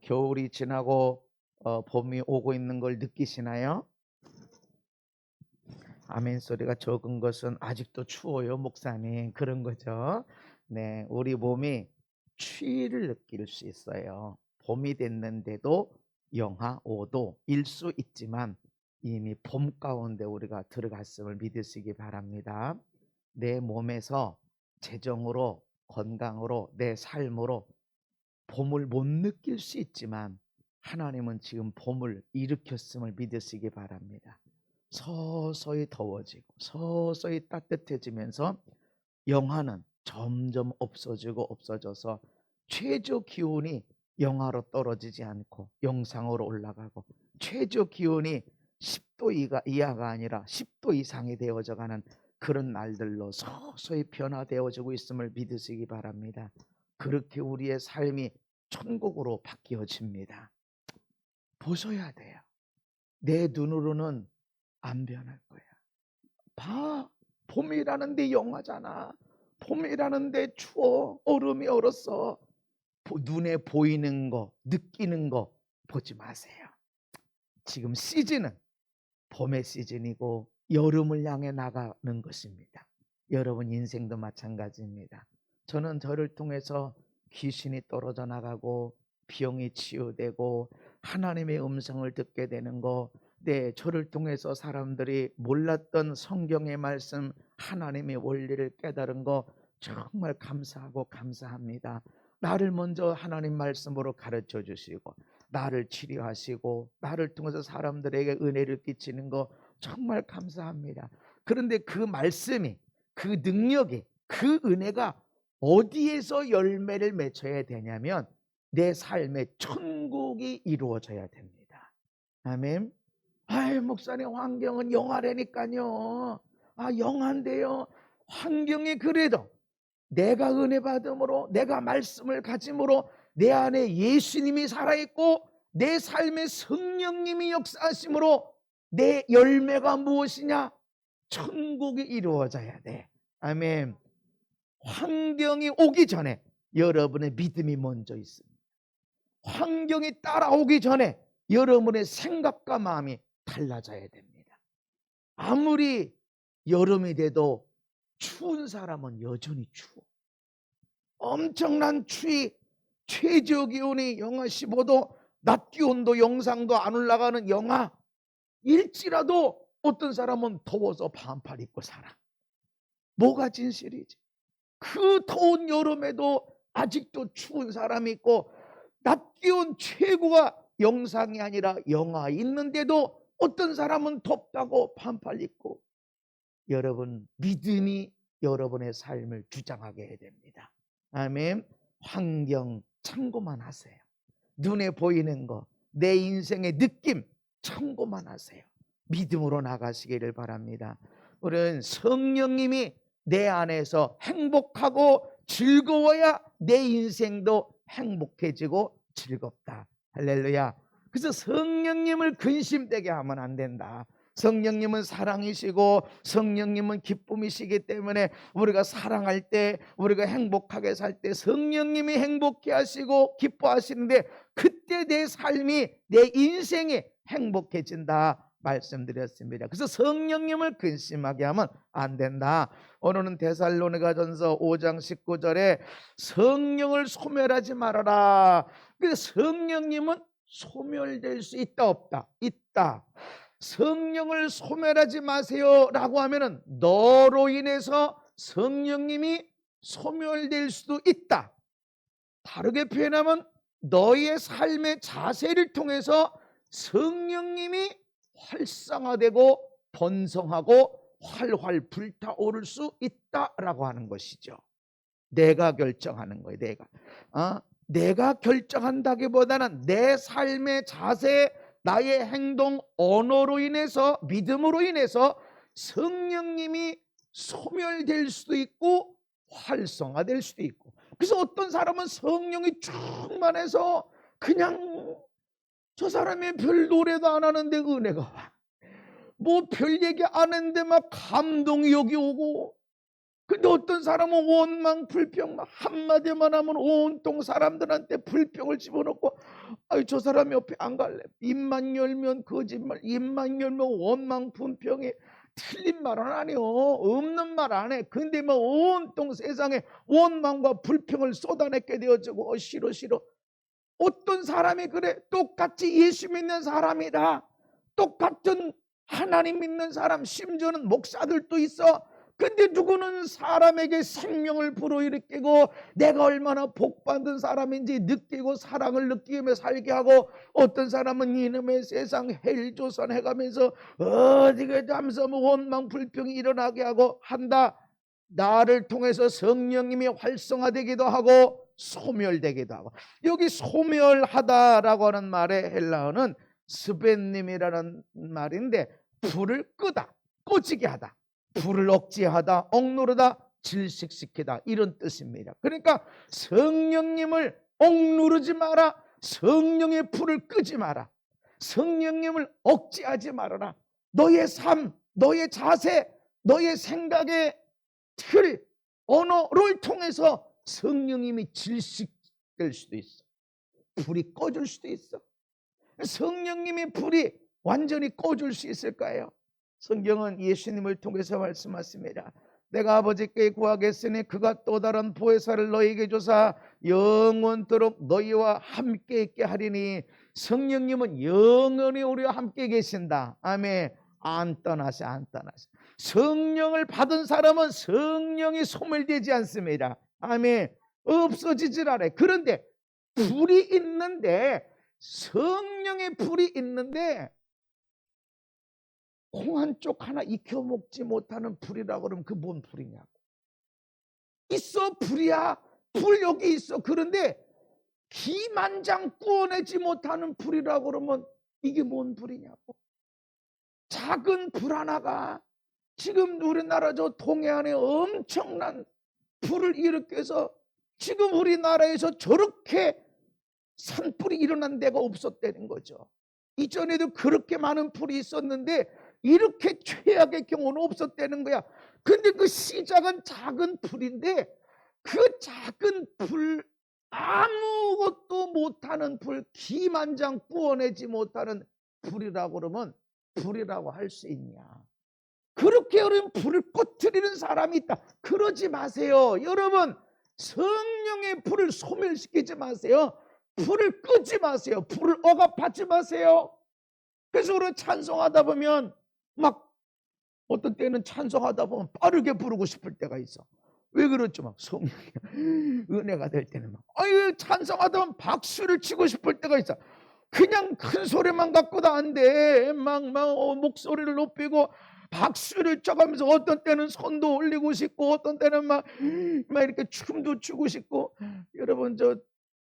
겨울이 지나고 봄이 오고 있는 걸 느끼시나요? 아멘 소리가 적은 것은 아직도 추워요, 목사님. 그런 거죠. 네, 우리 몸이 추위를 느낄 수 있어요. 봄이 됐는데도 영하 5도일 수 있지만 이미 봄 가운데 우리가 들어갔음을 믿으시기 바랍니다. 내 몸에서 재정으로, 건강으로, 내 삶으로 봄을 못 느낄 수 있지만 하나님은 지금 봄을 일으켰음을 믿으시기 바랍니다. 서서히 더워지고 서서히 따뜻해지면서 영하는 점점 없어지고 없어져서 최저 기온이 영하로 떨어지지 않고 영상으로 올라가고 최저 기온이 10도 이하가 아니라 10도 이상이 되어져 가는 그런 날들로 서서히 변화되어지고 있음을 믿으시기 바랍니다. 그렇게 우리의 삶이 천국으로 바뀌어집니다. 보셔야 돼요. 내 눈으로는 안 변할 거야. 봐, 봄이라는데 영하잖아. 봄이라는데 추워. 얼음이 얼었어. 눈에 보이는 거, 느끼는 거 보지 마세요. 지금 시즌은 봄의 시즌이고 여름을 향해 나가는 것입니다. 여러분 인생도 마찬가지입니다. 저는 저를 통해서 귀신이 떨어져 나가고 병이 치유되고 하나님의 음성을 듣게 되는 거, 네, 저를 통해서 사람들이 몰랐던 성경의 말씀, 하나님의 원리를 깨달은 거 정말 감사하고 감사합니다. 나를 먼저 하나님 말씀으로 가르쳐 주시고 나를 치료하시고 나를 통해서 사람들에게 은혜를 끼치는 거 정말 감사합니다. 그런데 그 말씀이, 그 능력이, 그 은혜가 어디에서 열매를 맺어야 되냐면 내 삶의 천국이 이루어져야 됩니다. 아멘. 아이, 목사님, 환경은 영하라니까요. 영한데요. 환경이 그래도 내가 은혜 받음으로, 내가 말씀을 가짐으로 내 안에 예수님이 살아있고 내 삶에 성령님이 역사하심으로 내 열매가 무엇이냐? 천국이 이루어져야 돼. 아멘. 환경이 오기 전에 여러분의 믿음이 먼저 있습니다. 환경이 따라오기 전에 여러분의 생각과 마음이 달라져야 됩니다. 아무리 여름이 돼도 추운 사람은 여전히 추워. 엄청난 추위, 최저 기온이 영하 15도, 낮 기온도 영상도 안 올라가는 영하일지라도 어떤 사람은 더워서 반팔 입고 살아. 뭐가 진실이지? 그 더운 여름에도 아직도 추운 사람이 있고 낮 기온 최고가 영상이 아니라 영하 있는데도 어떤 사람은 덥다고 반팔 입고. 여러분, 믿음이 여러분의 삶을 주장하게 해야 됩니다. 아멘. 환경 참고만 하세요. 눈에 보이는 거, 내 인생의 느낌 참고만 하세요. 믿음으로 나가시기를 바랍니다. 우리는 성령님이 내 안에서 행복하고 즐거워야 내 인생도 행복해지고 즐겁다. 할렐루야. 그래서 성령님을 근심되게 하면 안 된다. 성령님은 사랑이시고 성령님은 기쁨이시기 때문에 우리가 사랑할 때, 우리가 행복하게 살 때 성령님이 행복해 하시고 기뻐하시는데 그때 내 삶이, 내 인생이 행복해진다 말씀드렸습니다. 그래서 성령님을 근심하게 하면 안 된다. 오늘은 데살로니가 전서 5장 19절에 성령을 소멸하지 말아라. 그래서 성령님은 소멸될 수 있다 없다? 있다. 성령을 소멸하지 마세요 라고 하면은 너로 인해서 성령님이 소멸될 수도 있다. 다르게 표현하면 너의 삶의 자세를 통해서 성령님이 활성화되고 번성하고 활활 불타오를 수 있다라고 하는 것이죠. 내가 결정하는 거예요. 내가 결정한다기보다는 내 삶의 자세, 나의 행동, 언어로 인해서, 믿음으로 인해서 성령님이 소멸될 수도 있고 활성화될 수도 있고. 그래서 어떤 사람은 성령이 충만해서 그냥 저 사람이 별 노래도 안 하는데 은혜가 와. 뭐 별 얘기 안 했는데 막 감동이 여기 오고, 근데 어떤 사람은 원망 불평 한마디만 하면 온통 사람들한테 불평을 집어넣고, 아유 저 사람 옆에 안 갈래. 입만 열면 거짓말, 입만 열면 원망 불평이 틀린 말은 아니요. 없는 말 안 해. 근데 뭐 온통 세상에 원망과 불평을 쏟아내게 되어지고 싫어 싫어. 어떤 사람이 그래. 똑같이 예수 믿는 사람이다. 똑같은 하나님 믿는 사람, 심지어는 목사들도 있어. 근데 누구는 사람에게 생명을 불어일으키고 내가 얼마나 복받은 사람인지 느끼고 사랑을 느끼며 살게 하고, 어떤 사람은 이놈의 세상 헬조선 해가면서 어디게 하면서 원망 불평이 일어나게 하고 한다. 나를 통해서 성령님이 활성화되기도 하고 소멸되기도 하고. 여기 소멸하다라고 하는 말의 헬라어는 스벤님이라는 말인데, 불을 끄다, 꺼지게 하다, 불을 억제하다, 억누르다, 질식시키다, 이런 뜻입니다. 그러니까 성령님을 억누르지 마라. 성령의 불을 끄지 마라. 성령님을 억제하지 말아라. 너의 삶, 너의 자세, 너의 생각의 틀, 언어를 통해서 성령님이 질식될 수도 있어. 불이 꺼질 수도 있어. 성령님의 불이 완전히 꺼질 수 있을까요? 성경은 예수님을 통해서 말씀하십니다. 내가 아버지께 구하겠으니 그가 또 다른 보혜사를 너희에게 주사 영원토록 너희와 함께 있게 하리니. 성령님은 영원히 우리와 함께 계신다. 아멘. 안 떠나시, 안 떠나시. 성령을 받은 사람은 성령이 소멸되지 않습니다. 아멘. 없어지질 않아요. 그런데 불이 있는데, 성령의 불이 있는데 콩 한 쪽 하나 익혀 먹지 못하는 불이라고 그러면 그 뭔 불이냐고. 있어, 불이야. 불 여기 있어. 그런데 기만장 구워내지 못하는 불이라고 그러면 이게 뭔 불이냐고. 작은 불 하나가 지금 우리나라 저 동해안에 엄청난 불을 일으켜서 지금 우리나라에서 저렇게 산불이 일어난 데가 없었다는 거죠. 이전에도 그렇게 많은 불이 있었는데 이렇게 최악의 경우는 없었다는 거야. 근데 그 시작은 작은 불인데, 그 작은 불, 아무것도 못하는 불, 기만장 구워내지 못하는 불이라고 그러면 불이라고 할 수 있냐. 그렇게 여러분 불을 꺼트리는 사람이 있다. 그러지 마세요. 여러분, 성령의 불을 소멸시키지 마세요. 불을 끄지 마세요. 불을 억압하지 마세요. 그래서 우리가 찬송하다 보면 막 어떤 때는 찬송하다 보면 빠르게 부르고 싶을 때가 있어. 왜 그렇죠? 막 성령의 은혜가 될 때는 막 찬송하다 보면 박수를 치고 싶을 때가 있어. 그냥 큰 소리만 갖고도 안 돼. 막 목소리를 높이고 박수를 쳐가면서 어떤 때는 손도 올리고 싶고 어떤 때는 막 이렇게 춤도 추고 싶고. 여러분 저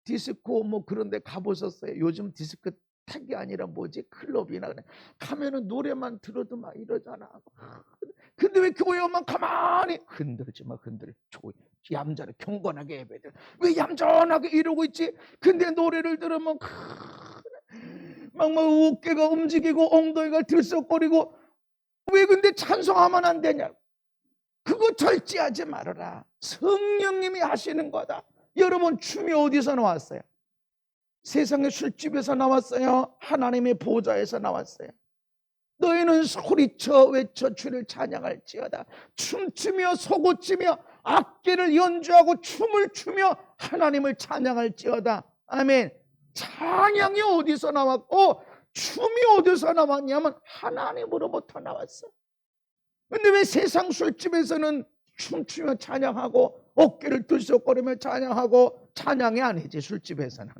디스코 뭐 그런 데 가보셨어요? 요즘 디스코 탁이 아니라 뭐지? 클럽이나 그래. 가면은 노래만 들어도 막 이러잖아. 근데 왜 교회 오면 가만히 흔들지 마, 흔들. 얌전하게 경건하게 예배들. 왜 얌전하게 이러고 있지? 근데 노래를 들으면 막 어깨가 움직이고 엉덩이가 들썩거리고. 왜 근데 찬송하면 안 되냐? 그거 절제하지 말아라. 성령님이 하시는 거다. 여러분, 춤이 어디서 나왔어요? 세상의 술집에서 나왔어요? 하나님의 보좌에서 나왔어요? 너희는 소리쳐 외쳐 주를 찬양할지어다. 춤추며 소고치며 악기를 연주하고 춤을 추며 하나님을 찬양할지어다. 아멘. 찬양이 어디서 나왔고 춤이 어디서 나왔냐면 하나님으로부터 나왔어. 근데 왜 세상 술집에서는 춤추며 찬양하고 어깨를 들썩거리며 찬양하고, 찬양이 아니지 술집에서는.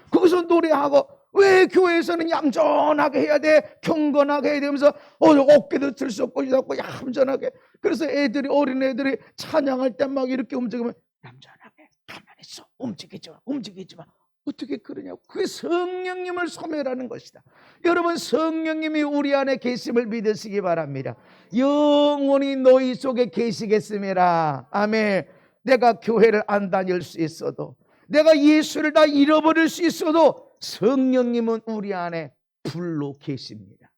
거기서 노래하고. 왜 교회에서는 얌전하게 해야 돼, 경건하게 해야 되면서 어깨도 들썩거리고 얌전하게. 그래서 애들이, 어린애들이 찬양할 때 막 이렇게 움직이면 얌전하게 가만히 있어, 움직이지 마, 움직이지 마. 어떻게 그러냐고. 그게 성령님을 소멸하는 것이다. 여러분, 성령님이 우리 안에 계심을 믿으시기 바랍니다. 영원히 너희 속에 계시겠습니다. 아멘. 내가 교회를 안 다닐 수 있어도, 내가 예수를 다 잃어버릴 수 있어도 성령님은 우리 안에 불로 계십니다.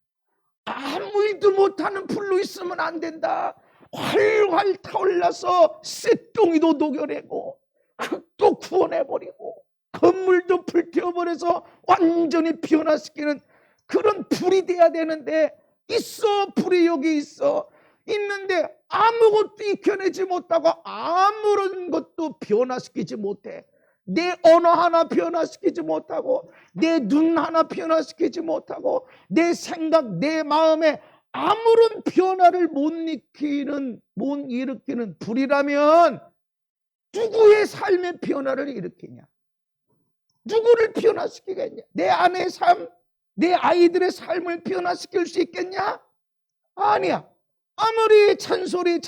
아무 일도 못하는 불로 있으면 안 된다. 활활 타올라서 쇳덩이도 녹여내고 흙도 구워내버리고 건물도 불태워버려서 완전히 변화시키는 그런 불이 돼야 되는데, 있어, 불이 여기 있어. 있는데 아무것도 익혀내지 못하고 아무런 것도 변화시키지 못해. 내 언어 하나 변화시키지 못하고, 내 눈 하나 변화시키지 못하고, 내 생각, 내 마음에 아무런 변화를 못 일으키는 불이라면 누구의 삶의 변화를 일으키냐? 누구를 변화시키겠냐? 내 아내의 삶, 내 아이들의 삶을 변화시킬 수 있겠냐? 아니야. 아무리 찬소리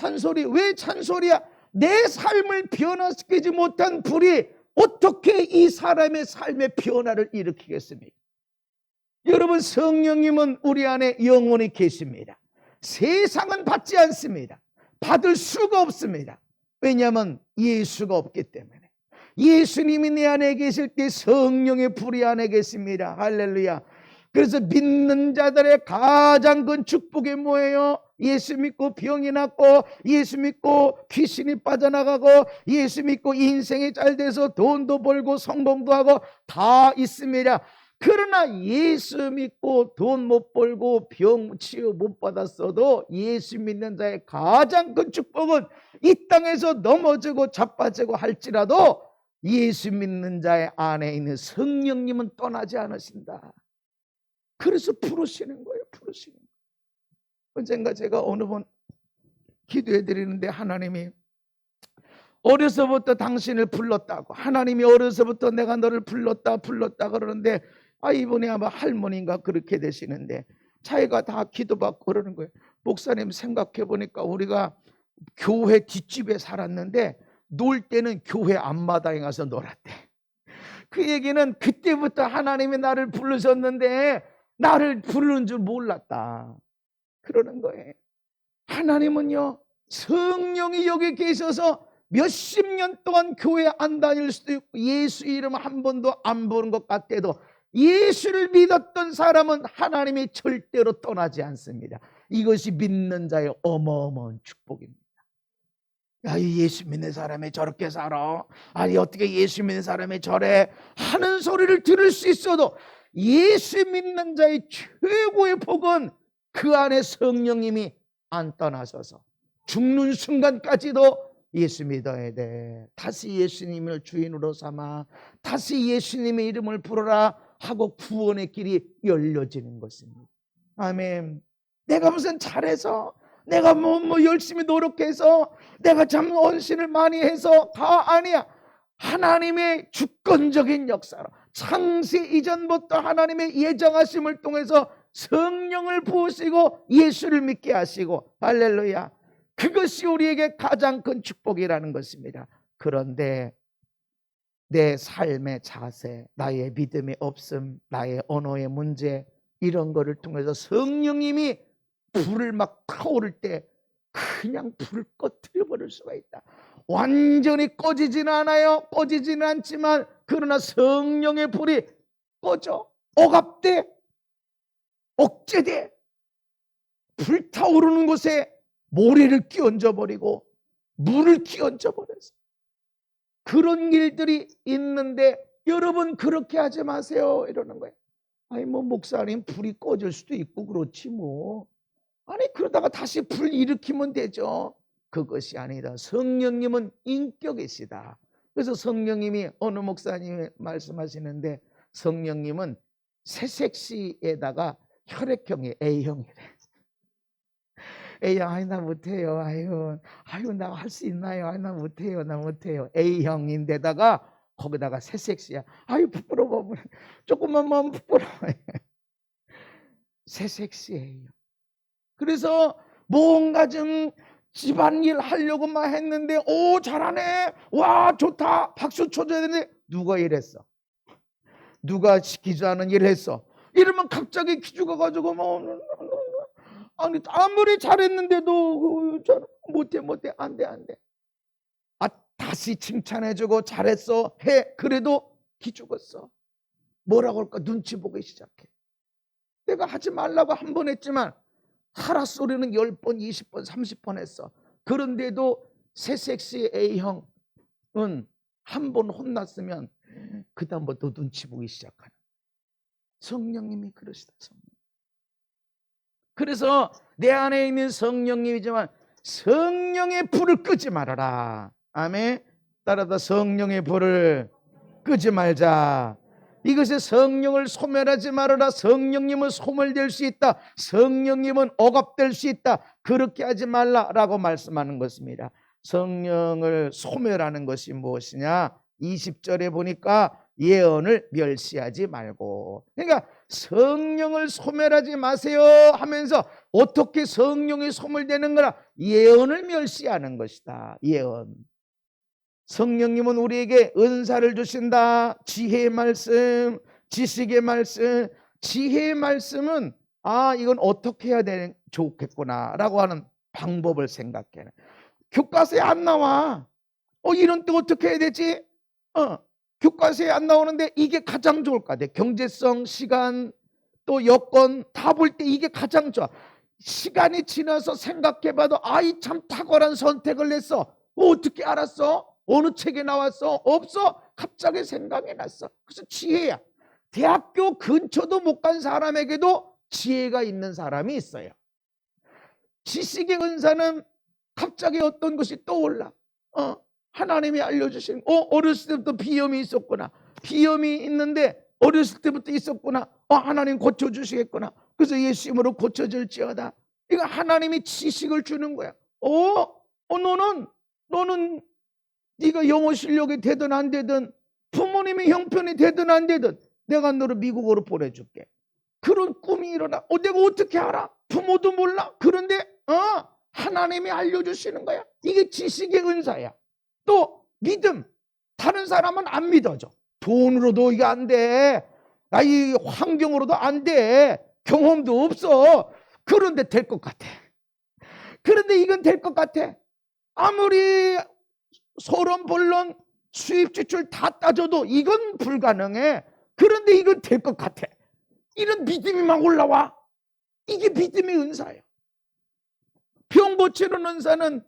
왜 찬소리야? 내 삶을 변화시키지 못한 불이 어떻게 이 사람의 삶의 변화를 일으키겠습니까? 여러분, 성령님은 우리 안에 영원히 계십니다. 세상은 받지 않습니다. 받을 수가 없습니다. 왜냐하면 예수가 없기 때문에. 예수님이 내 안에 계실 때 성령의 불이 안에 계십니다. 할렐루야. 그래서 믿는 자들의 가장 큰 축복이 뭐예요? 예수 믿고 병이 낫고, 예수 믿고 귀신이 빠져나가고, 예수 믿고 인생이 잘 돼서 돈도 벌고 성공도 하고 다 있습니다. 그러나 예수 믿고 돈 못 벌고 병 치유 못 받았어도 예수 믿는 자의 가장 큰 축복은 이 땅에서 넘어지고 자빠지고 할지라도 예수 믿는 자의 안에 있는 성령님은 떠나지 않으신다. 그래서 부르시는 거예요. 부르시는 거예요. 언젠가 제가 어느 번 기도해 드리는데 하나님이 어려서부터 당신을 불렀다고, 하나님이 어려서부터 내가 너를 불렀다 그러는데, 이분이 아마 할머니인가 그렇게 되시는데 자기가 다 기도받고 그러는 거예요. 목사님, 생각해 보니까 우리가 교회 뒷집에 살았는데 놀 때는 교회 앞마당에 가서 놀았대. 그 얘기는 그때부터 하나님이 나를 부르셨는데 나를 부르는 줄 몰랐다 그러는 거예요. 하나님은요, 성령이 여기 계셔서 몇십 년 동안 교회 안 다닐 수도 있고 예수 이름 한 번도 안 보는 것 같아도 예수를 믿었던 사람은 하나님이 절대로 떠나지 않습니다. 이것이 믿는 자의 어마어마한 축복입니다. 야, 이 예수 믿는 사람이 저렇게 살아, 아니 어떻게 예수 믿는 사람이 저래 하는 소리를 들을 수 있어도 예수 믿는 자의 최고의 복은 그 안에 성령님이 안 떠나셔서 죽는 순간까지도 예수 믿어야 돼. 다시 예수님을 주인으로 삼아 다시 예수님의 이름을 부르라 하고 구원의 길이 열려지는 것입니다. 아멘. 내가 무슨 잘해서, 내가 뭐 열심히 노력해서, 내가 참 헌신을 많이 해서 다 아니야. 하나님의 주권적인 역사로 창세 이전부터 하나님의 예정하심을 통해서 성령을 부으시고 예수를 믿게 하시고, 할렐루야, 그것이 우리에게 가장 큰 축복이라는 것입니다. 그런데 내 삶의 자세, 나의 믿음의 없음, 나의 언어의 문제, 이런 거를 통해서 성령님이 불을 막 타오를 때 그냥 불을 꺼뜨려 버릴 수가 있다. 완전히 꺼지지는 않아요. 꺼지지는 않지만 그러나 성령의 불이 꺼져, 억압돼, 억제돼. 불타오르는 곳에 모래를 끼얹어 버리고 물을 끼얹어 버려서 그런 일들이 있는데, 여러분 그렇게 하지 마세요 이러는 거예요. 아니 뭐 목사님, 불이 꺼질 수도 있고 그렇지 뭐. 아니 그러다가 다시 불 일으키면 되죠. 그것이 아니다. 성령님은 인격이시다. 그래서 성령님이, 어느 목사님이 말씀하시는데 성령님은 새색시에다가 혈액형이 A형이래. A형, 아니 나 못해요. 아유 나 할 수 있나요? 아니 나 못해요. A형인데다가 거기다가 새색시야. 아유 부끄러워. 조금만 마음 부끄러워. 새색시예요. 그래서 뭔가 좀 집안일 하려고 막 했는데, 오 잘하네, 와 좋다, 박수 쳐줘야 되는데 누가 이랬어? 누가 시키지 않은 일을 했어? 이러면 갑자기 기죽어 가지고 뭐, 아니 아무리 잘했는데도 못해 안돼. 다시 칭찬해주고 잘했어 해. 그래도 기죽었어. 뭐라고 할까? 눈치 보기 시작해. 내가 하지 말라고 한 번 했지만 하라 소리는 10번, 20번, 30번 했어. 그런데도 새섹시 A형은 한 번 혼났으면 그 다음부터 눈치 보기 시작하는, 성령님이 그러시다. 성령. 그래서 내 안에 있는 성령님이지만 성령의 불을 끄지 말아라. 아멘. 따라서 성령의 불을 끄지 말자. 이것에 성령을 소멸하지 말아라. 성령님은 소멸될 수 있다. 성령님은 억압될 수 있다. 그렇게 하지 말라라고 말씀하는 것입니다. 성령을 소멸하는 것이 무엇이냐? 20절에 보니까 예언을 멸시하지 말고. 그러니까 성령을 소멸하지 마세요 하면서 어떻게 성령이 소멸되는 거라? 예언을 멸시하는 것이다. 예언. 성령님은 우리에게 은사를 주신다. 지혜의 말씀, 지식의 말씀. 지혜의 말씀은 이건 어떻게 해야 좋겠구나 라고 하는 방법을 생각해. 교과서에 안 나와. 이런 때 어떻게 해야 되지? 교과서에 안 나오는데 이게 가장 좋을 것 같아. 경제성, 시간, 또 여건 다 볼 때 이게 가장 좋아. 시간이 지나서 생각해봐도 이 참 탁월한 선택을 했어. 어떻게 알았어? 어느 책에 나왔어? 없어. 갑자기 생각이 났어. 그래서 지혜야. 대학교 근처도 못 간 사람에게도 지혜가 있는 사람이 있어요. 지식의 은사는 갑자기 어떤 것이 떠올라. 하나님이 알려주신, 어렸을 때부터 비염이 있었구나. 비염이 있는데 어렸을 때부터 있었구나. 하나님 고쳐주시겠구나. 그래서 예수 이름으로 고쳐질지어다. 이거 하나님이 지식을 주는 거야. 너는 네가 영어 실력이 되든 안 되든, 부모님이 형편이 되든 안 되든 내가 너를 미국으로 보내줄게. 그런 꿈이 일어나. 내가 어떻게 알아? 부모도 몰라. 그런데 하나님이 알려주시는 거야. 이게 지식의 은사야. 또 믿음. 다른 사람은 안 믿어줘. 돈으로도 이게 안 돼. 이 환경으로도 안 돼. 경험도 없어. 그런데 될 것 같아. 그런데 이건 될 것 같아. 아무리 소론 본론 수입 지출 다 따져도 이건 불가능해. 그런데 이건 될 것 같아. 이런 믿음이 막 올라와. 이게 믿음의 은사예요. 병 고치는 은사는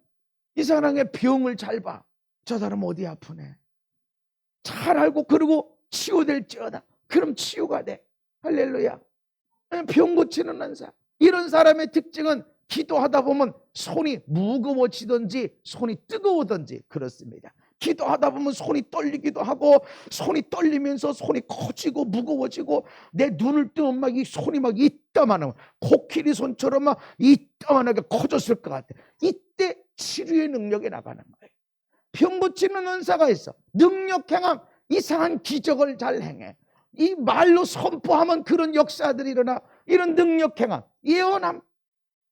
이 사람의 병을 잘 봐. 저 사람 어디 아프네. 잘 알고 그러고 치유될지어다. 그럼 치유가 돼. 할렐루야. 병 고치는 은사. 이런 사람의 특징은 기도하다 보면 손이 무거워지든지 손이 뜨거워든지 그렇습니다. 기도하다 보면 손이 떨리기도 하고, 손이 떨리면서 손이 커지고 무거워지고, 내 눈을 뜨면 막 이 손이 막 이따만하고 코끼리 손처럼 막 이따만하게 커졌을 것 같아. 이때 치료의 능력이 나가는 거예요. 병 고치는 은사가 있어. 능력 행함. 이상한 기적을 잘 행해. 이 말로 선포하면 그런 역사들이 일어나. 이런 능력 행함. 예언함.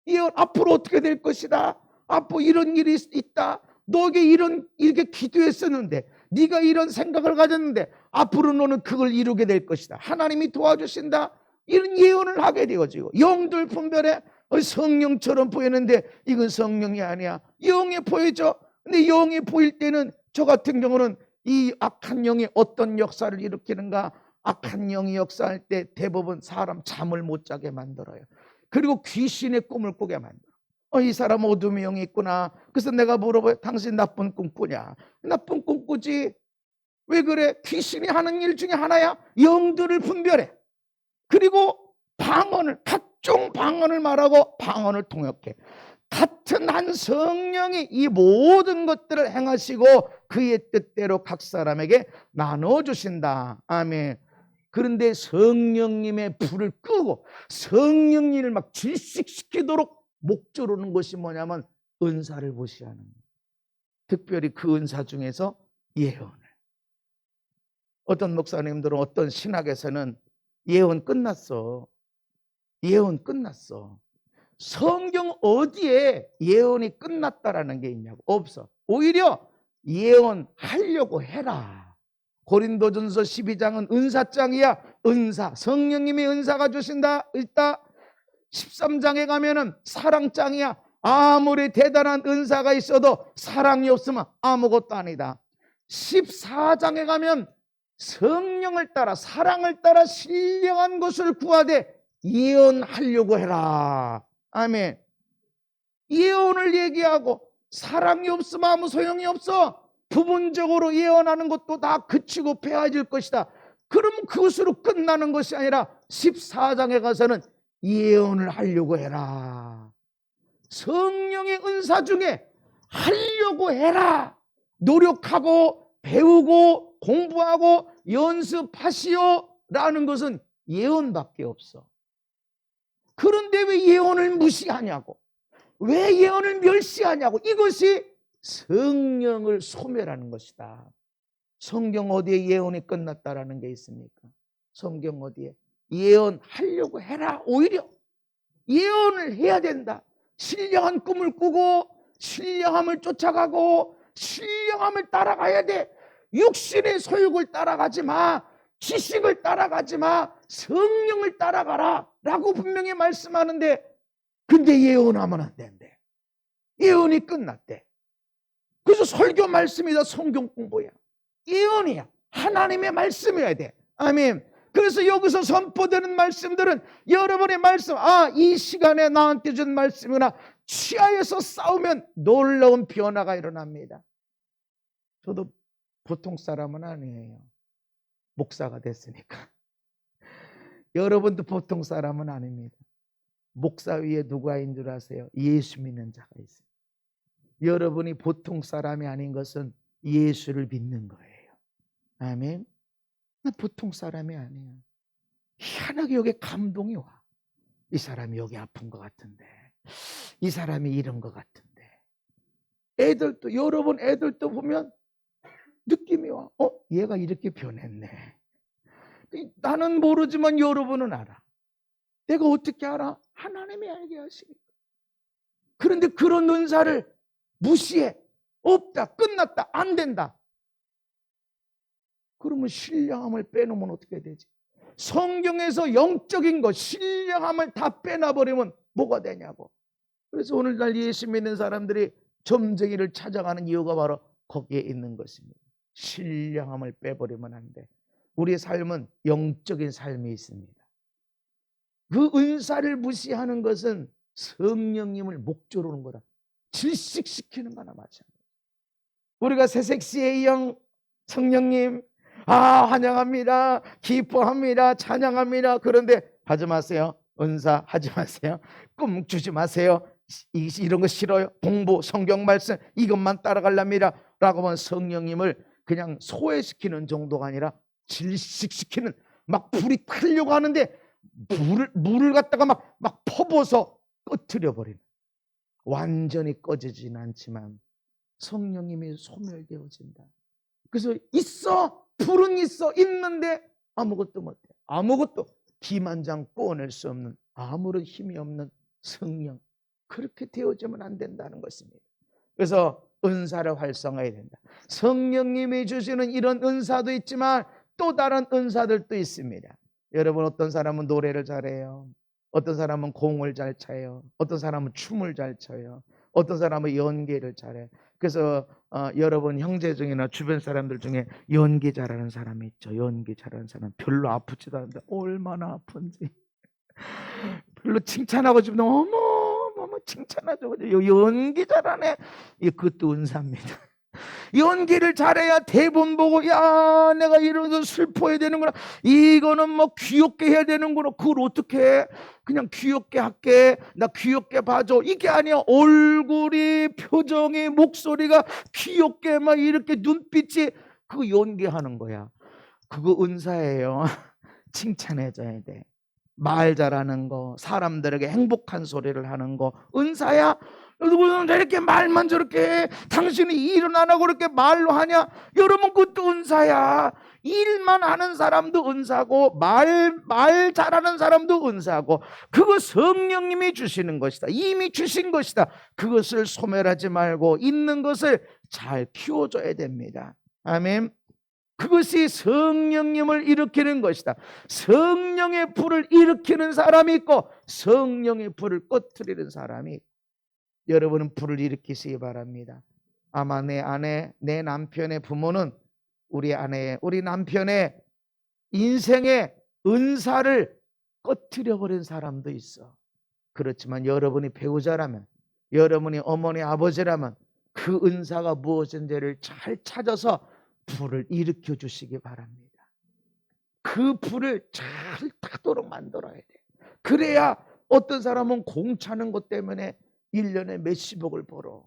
예언. 앞으로 어떻게 될 것이다. 앞으로 이런 일이 있다. 너에게 이렇게 기도했었는데, 네가 이런 생각을 가졌는데 앞으로 너는 그걸 이루게 될 것이다. 하나님이 도와주신다. 이런 예언을 하게 되어지고, 영들 분별에 성령처럼 보이는데 이건 성령이 아니야. 영이 보이죠. 근데 영이 보일 때는 저 같은 경우는 이 악한 영이 어떤 역사를 일으키는가. 악한 영이 역사할 때 대부분 사람 잠을 못 자게 만들어요. 그리고 귀신의 꿈을 꾸게 만들어. 이 사람 어둠의 영이 있구나. 그래서 내가 물어봐요. 당신 나쁜 꿈 꾸냐? 나쁜 꿈 꾸지. 왜 그래? 귀신이 하는 일 중에 하나야. 영들을 분별해. 그리고 방언을, 각종 방언을 말하고 방언을 통역해. 같은 한 성령이 이 모든 것들을 행하시고 그의 뜻대로 각 사람에게 나눠주신다. 아멘. 그런데 성령님의 불을 끄고 성령님을 막 질식시키도록 목조르는 것이 뭐냐면 은사를 무시하는 거예요. 특별히 그 은사 중에서 예언을. 어떤 목사님들은, 어떤 신학에서는 예언 끝났어. 예언 끝났어. 성경 어디에 예언이 끝났다라는 게 있냐고. 없어. 오히려 예언하려고 해라. 고린도전서 12장은 은사장이야. 은사. 성령님이 은사가 주신다. 있다. 13장에 가면은 사랑장이야. 아무리 대단한 은사가 있어도 사랑이 없으면 아무것도 아니다. 14장에 가면 성령을 따라, 사랑을 따라 신령한 것을 구하되 예언하려고 해라. 아멘. 예언을 얘기하고 사랑이 없으면 아무 소용이 없어. 부분적으로 예언하는 것도 다 그치고 배워질 것이다. 그러면 그것으로 끝나는 것이 아니라 14장에 가서는 예언을 하려고 해라. 성령의 은사 중에 하려고 해라. 노력하고 배우고 공부하고 연습하시오 라는 것은 예언밖에 없어. 그런데 왜 예언을 무시하냐고, 왜 예언을 멸시하냐고. 이것이 성령을 소멸하는 것이다. 성경 어디에 예언이 끝났다라는 게 있습니까? 성경 어디에? 예언하려고 해라. 오히려 예언을 해야 된다. 신령한 꿈을 꾸고 신령함을 쫓아가고 신령함을 따라가야 돼. 육신의 소욕을 따라가지 마. 지식을 따라가지 마. 성령을 따라가라 라고 분명히 말씀하는데, 근데 예언하면 안 된대. 예언이 끝났대. 그래서 설교 말씀이다, 성경 공부야, 예언이야, 하나님의 말씀이어야 돼. 아멘. 그래서 여기서 선포되는 말씀들은 여러분의 말씀, 이 시간에 나한테 준 말씀이구나. 취하에서 싸우면 놀라운 변화가 일어납니다. 저도 보통 사람은 아니에요. 목사가 됐으니까. 여러분도 보통 사람은 아닙니다. 목사 위에 누가 있는 줄 아세요? 예수 믿는 자가 있어요. 여러분이 보통 사람이 아닌 것은 예수를 믿는 거예요. 아멘. 나 보통 사람이 아니야. 희한하게 여기 감동이 와. 이 사람이 여기 아픈 것 같은데, 이 사람이 이런 것 같은데. 애들도, 여러분 애들도 보면 느낌이 와. 얘가 이렇게 변했네. 나는 모르지만 여러분은 알아. 내가 어떻게 알아? 하나님이 알게 하시니까. 그런데 그런 은사를 무시해. 없다, 끝났다, 안 된다. 그러면 신령함을 빼놓으면 어떻게 되지? 성경에서 영적인 것, 신령함을 다 빼놔버리면 뭐가 되냐고. 그래서 오늘날 예수 믿는 사람들이 점쟁이를 찾아가는 이유가 바로 거기에 있는 것입니다. 신령함을 빼버리면 안 돼. 우리의 삶은 영적인 삶이 있습니다. 그 은사를 무시하는 것은 성령님을 목조르는 거다. 질식시키는 거나 마찬가지다. 우리가 새색시의 영 성령님, 환영합니다, 기뻐합니다, 찬양합니다. 그런데 하지 마세요. 은사 하지 마세요. 꿈 주지 마세요. 이런 거 싫어요. 공부, 성경 말씀 이것만 따라가랍니다 라고 하면 성령님을 그냥 소외시키는 정도가 아니라 질식시키는, 막 불이 타려고 하는데 물을 갖다가 막 퍼부어서 꺼트려 버리는, 완전히 꺼지진 않지만 성령님이 소멸되어진다. 그래서 있어, 불은 있어, 있는데 아무것도 못해. 아무것도 기만장 꺼낼 수 없는, 아무런 힘이 없는 성령, 그렇게 되어지면 안 된다는 것입니다. 그래서 은사를 활성화해야 된다. 성령님이 주시는 이런 은사도 있지만 또 다른 은사들도 있습니다. 여러분, 어떤 사람은 노래를 잘해요. 어떤 사람은 공을 잘 차요. 어떤 사람은 춤을 잘 춰요. 어떤 사람은 연기를 잘해. 그래서 여러분 형제 중이나 주변 사람들 중에 연기 잘하는 사람이 있죠. 연기 잘하는 사람 별로 아프지도 않은데 얼마나 아픈지 별로 칭찬하고 싶은데 어머 칭찬하죠. 연기 잘하네. 그것도 은사입니다. 연기를 잘해야 대본 보고, 야, 내가 이러면서 슬퍼해야 되는구나, 이거는 뭐 귀엽게 해야 되는구나. 그걸 어떻게 해? 그냥 귀엽게 할게, 나 귀엽게 봐줘, 이게 아니야. 얼굴이, 표정이, 목소리가 귀엽게 막 이렇게 눈빛이, 그거 연기하는 거야. 그거 은사예요. 칭찬해줘야 돼. 말 잘하는 거, 사람들에게 행복한 소리를 하는 거 은사야. 누구는 저렇게 말만 저렇게 해? 당신이 일은 안 하고 그렇게 말로 하냐? 여러분, 그것도 은사야. 일만 하는 사람도 은사고 말 잘하는 사람도 은사고, 그거 성령님이 주시는 것이다. 이미 주신 것이다. 그것을 소멸하지 말고 있는 것을 잘 키워줘야 됩니다. 아멘. 그것이 성령님을 일으키는 것이다. 성령의 불을 일으키는 사람이 있고 성령의 불을 꺼트리는 사람이 있고, 여러분은 불을 일으키시기 바랍니다. 아마 내 아내, 내 남편의 부모는 우리 아내의, 우리 남편의 인생의 은사를 꺼트려버린 사람도 있어. 그렇지만 여러분이 배우자라면, 여러분이 어머니 아버지라면 그 은사가 무엇인지를 잘 찾아서 불을 일으켜 주시기 바랍니다. 그 불을 잘 타도록 만들어야 돼. 그래야 어떤 사람은 공 차는 것 때문에 1년에 몇십억을 벌어.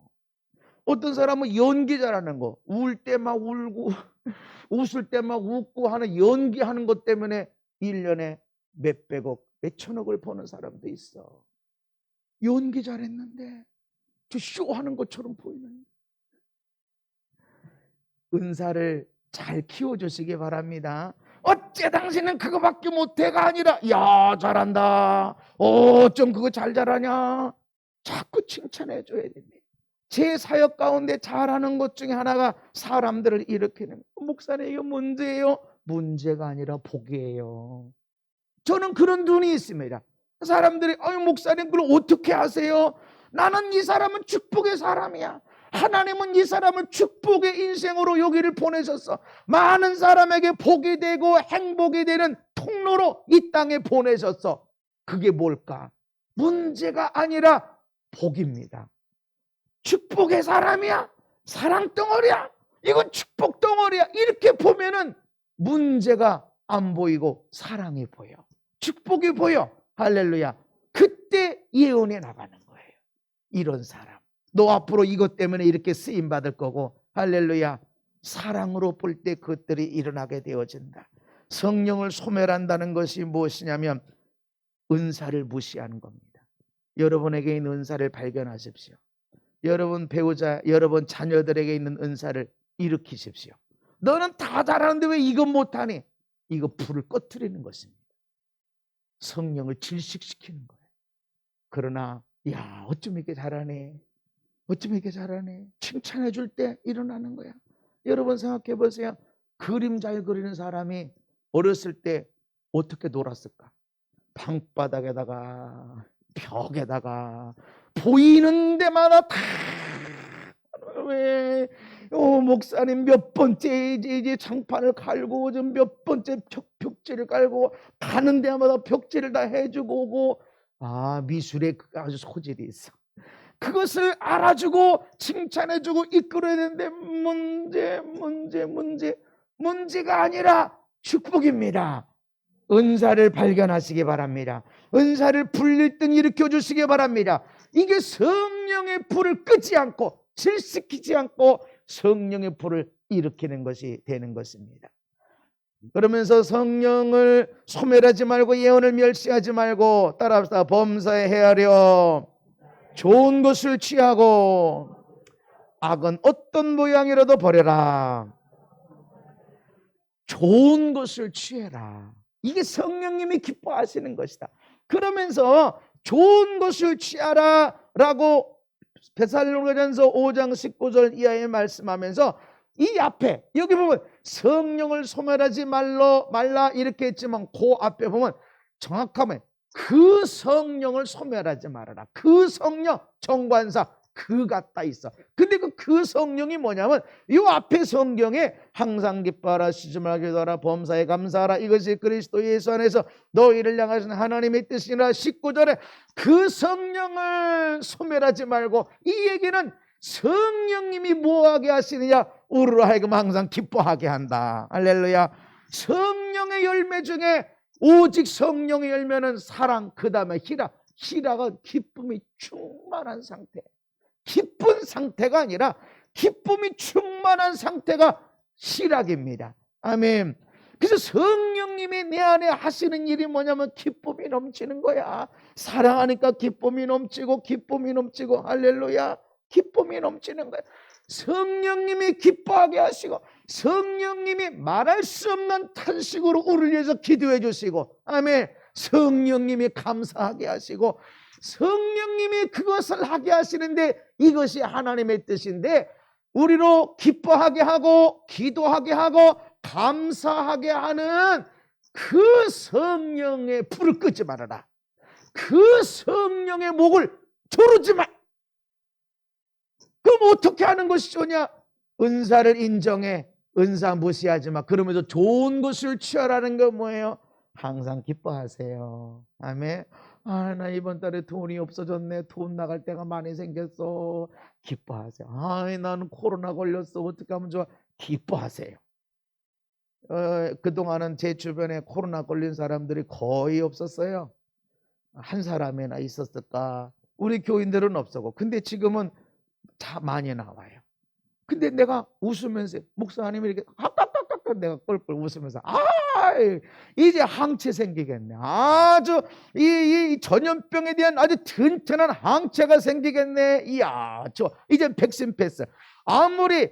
어떤 사람은 연기 잘하는 거, 울 때 막 울고 웃을 때 막 웃고 하는 연기하는 것 때문에 1년에 몇백억, 몇천억을 버는 사람도 있어. 연기 잘했는데 저 쇼하는 것처럼 보이는. 은사를 잘 키워주시기 바랍니다. 어째 당신은 그거밖에 못해가 아니라 야 잘한다, 좀 그거 잘 잘하냐, 자꾸 칭찬해 줘야 됩니다. 제 사역 가운데 잘하는 것 중에 하나가 사람들을 일으키는, 목사님 이거 문제예요. 문제가 아니라 복이에요. 저는 그런 눈이 있습니다. 사람들이 목사님 그걸 어떻게 하세요? 나는 이 사람은 축복의 사람이야. 하나님은 이 사람을 축복의 인생으로 여기를 보내셨어. 많은 사람에게 복이 되고 행복이 되는 통로로 이 땅에 보내셨어. 그게 뭘까? 문제가 아니라 복입니다. 축복의 사람이야? 사랑 덩어리야? 이건 축복 덩어리야. 이렇게 보면은 문제가 안 보이고 사랑이 보여. 축복이 보여. 할렐루야. 그때 예언이 나가는 거예요. 이런 사람, 너 앞으로 이것 때문에 이렇게 쓰임 받을 거고, 할렐루야. 사랑으로 볼 때 그것들이 일어나게 되어진다. 성령을 소멸한다는 것이 무엇이냐면 은사를 무시하는 겁니다. 여러분에게 있는 은사를 발견하십시오. 여러분 배우자, 여러분 자녀들에게 있는 은사를 일으키십시오. 너는 다 잘하는데 왜 이건 못하니? 이거 불을 꺼트리는 것입니다. 성령을 질식시키는 거예요. 그러나 야 어쩜 이렇게 잘하네, 어쩜 이렇게 잘하네, 칭찬해 줄 때 일어나는 거야. 여러분 생각해 보세요. 그림 잘 그리는 사람이 어렸을 때 어떻게 놀았을까? 방바닥에다가 벽에다가 보이는 데마다 다 왜 목사님 몇 번째 이제 장판을 갈고 좀 몇 번째 벽지를 깔고 가는 데마다 벽지를 다 해주고 오고. 미술에 아주 소질이 있어. 그것을 알아주고 칭찬해주고 이끌어야 되는데 문제가 아니라 축복입니다. 은사를 발견하시기 바랍니다. 은사를 불릴 듯 일으켜 주시기 바랍니다. 이게 성령의 불을 끄지 않고 질식히지 않고 성령의 불을 일으키는 것이 되는 것입니다. 그러면서 성령을 소멸하지 말고 예언을 멸시하지 말고 따라합시다. 범사에 헤아려 좋은 것을 취하고 악은 어떤 모양이라도 버려라. 좋은 것을 취해라. 이게 성령님이 기뻐하시는 것이다. 그러면서 좋은 것을 취하라 라고 데살로니가전서 5장 19절 이하에 말씀하면서 이 앞에 여기 보면 성령을 소멸하지 말라 이렇게 했지만 그 앞에 보면 정확하면 그 성령을 소멸하지 말아라. 그 성령 정관사 그가 딱 있어. 근데 그 성령이 뭐냐면 이 앞에 성경에 항상 기뻐하라, 쉬지 말고 기도하라, 범사에 감사하라, 이것이 그리스도 예수 안에서 너희를 향하신 하나님의 뜻이라. 19절에 그 성령을 소멸하지 말고, 이 얘기는 성령님이 뭐하게 하시느냐? 우리로 하여금 항상 기뻐하게 한다. 할렐루야. 성령의 열매 중에 오직 성령의 열매는 사랑, 그 다음에 희락은 기쁨이 충만한 상태. 기쁜 상태가 아니라 기쁨이 충만한 상태가 희락입니다. 아멘. 그래서 성령님이 내 안에 하시는 일이 뭐냐면 기쁨이 넘치는 거야. 사랑하니까 기쁨이 넘치고 할렐루야. 기쁨이 넘치는 거야. 성령님이 기뻐하게 하시고 성령님이 말할 수 없는 탄식으로 우리를 위해서 기도해 주시고, 아멘. 성령님이 감사하게 하시고 성령님이 그것을 하게 하시는데 이것이 하나님의 뜻인데, 우리로 기뻐하게 하고 기도하게 하고 감사하게 하는 그 성령의 불을 끄지 말아라. 그 성령의 목을 조르지 마. 그럼 어떻게 하는 것이 좋냐? 은사를 인정해. 은사 무시하지 마. 그러면서 좋은 것을 취하라는 건 뭐예요? 항상 기뻐하세요. 아멘. 아, 나 이번 달에 돈이 없어졌네. 돈 나갈 때가 많이 생겼어. 기뻐하세요. 아, 나는 코로나 걸렸어. 어떻게 하면 좋아? 기뻐하세요. 그동안은 제 주변에 코로나 걸린 사람들이 거의 없었어요. 한 사람이나 있었을까? 우리 교인들은 없었고. 근데 지금은 다 많이 나와요. 근데 내가 웃으면서 목사님이 이렇게 깍깍깍깍 내가 꿀꿀 웃으면서 이제 항체 생기겠네. 아주 이 전염병에 대한 아주 튼튼한 항체가 생기겠네. 이야, 이제 백신 패스. 아무리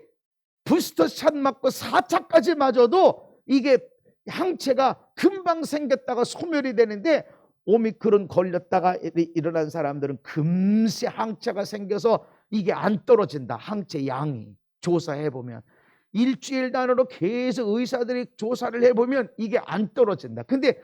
부스터샷 맞고 4차까지 맞아도 이게 항체가 금방 생겼다가 소멸이 되는데, 오미크론 걸렸다가 일어난 사람들은 금세 항체가 생겨서 이게 안 떨어진다. 항체 양이 조사해보면 일주일 단위로 계속 의사들이 조사를 해보면 이게 안 떨어진다. 근데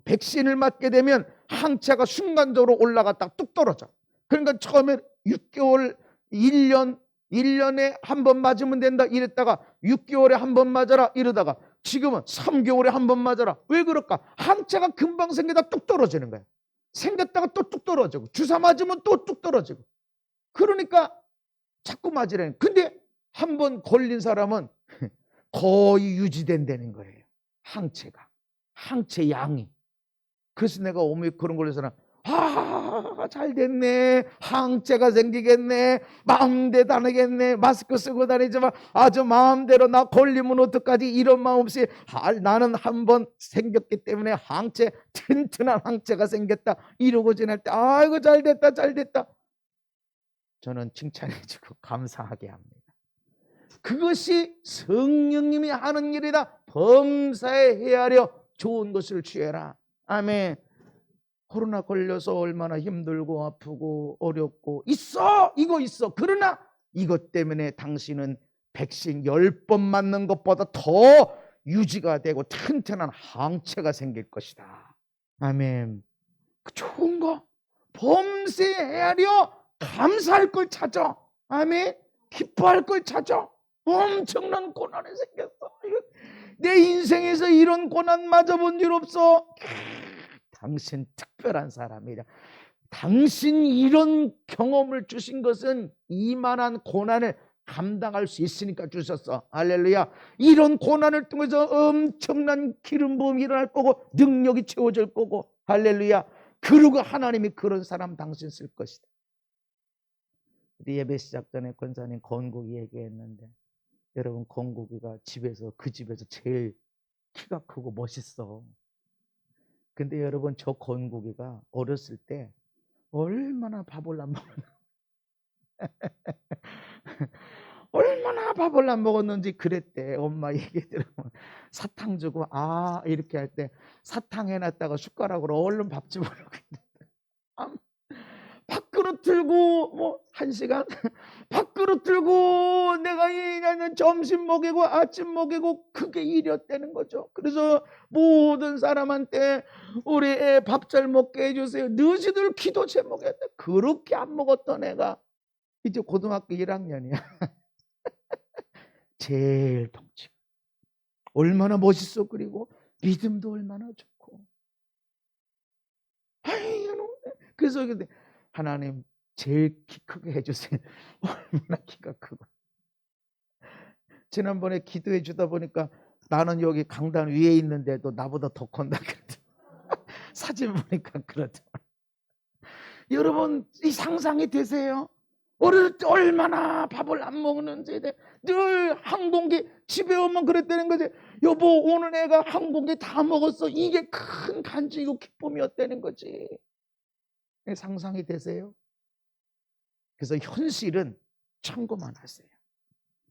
백신을 맞게 되면 항체가 순간적으로 올라갔다가 뚝 떨어져. 그러니까 처음에 6개월, 1년에 한 번 맞으면 된다 이랬다가 6개월에 한 번 맞아라 이러다가 지금은 3개월에 한 번 맞아라. 왜 그럴까? 항체가 금방 생기다 뚝 떨어지는 거야. 생겼다가 또 뚝 떨어지고, 주사 맞으면 또 뚝 떨어지고. 그러니까 자꾸 맞으라는. 근데 한 번 걸린 사람은 거의 유지된다는 거예요. 항체 양이. 그래서 내가 오미크론 걸려서는 잘 됐네. 항체가 생기겠네. 마음대로 다니겠네. 마스크 쓰고 다니지만 아주 마음대로 나 걸리면 어떡하지? 이런 마음 없이 나는 한 번 생겼기 때문에 항체, 튼튼한 항체가 생겼다. 이러고 지낼 때 아이고 잘 됐다. 저는 칭찬해주고 감사하게 합니다. 그것이 성령님이 하는 일이다. 범사에 헤아려 좋은 것을 취해라. 아멘. 코로나 걸려서 얼마나 힘들고 아프고 어렵고 이거 있어. 그러나 이것 때문에 당신은 백신 10번 맞는 것보다 더 유지가 되고 튼튼한 항체가 생길 것이다. 아멘. 좋은 거 범사에 헤아려 감사할 걸 찾아. 아멘. 기뻐할 걸 찾아. 엄청난 고난이 생겼어. 내 인생에서 이런 고난 맞아본 일 없어. 당신 특별한 사람이다. 당신 이런 경험을 주신 것은 이만한 고난을 감당할 수 있으니까 주셨어. 할렐루야. 이런 고난을 통해서 엄청난 기름 부음이 일어날 거고 능력이 채워질 거고. 할렐루야. 그리고 하나님이 그런 사람 당신 쓸 것이다. 우리 예배 시작 전에 권사님 건국이 얘기했는데, 여러분 건국이가 그 집에서 제일 키가 크고 멋있어. 근데 여러분 저 건국이가 어렸을 때 얼마나 밥을 안 먹었나 얼마나 밥을 안 먹었는지 그랬대. 엄마 얘기 들으면 사탕 주고 이렇게 할 때 사탕 해놨다가 숟가락으로 얼른 밥 집으려고 했는데 밥그릇 들고 1시간 밥그릇 들고 내가 점심 먹이고 아침 먹이고 그게 일이었다는 거죠. 그래서 모든 사람한테 우리 애 밥 잘 먹게 해주세요. 너희들 기도 제목이었다. 그렇게 안 먹었던 애가 이제 고등학교 1학년이야. 제일 덩치 얼마나 멋있어. 그리고 믿음도 얼마나 좋고. 그래서 근데 하나님 제일 키 크게 해주세요. 얼마나 키가 크고. 지난번에 기도해 주다 보니까 나는 여기 강단 위에 있는데도 나보다 더 컸다 그러더라고요. 사진 보니까 그렇더라고요. 여러분 이 상상이 되세요? 어릴 때 얼마나 밥을 안 먹는지 늘 한 공기 집에 오면 그랬다는 거지. 여보 오늘 애가 한 공기 다 먹었어. 이게 큰 간증이고 기쁨이었다는 거지. 상상이 되세요? 그래서 현실은 참고만 하세요.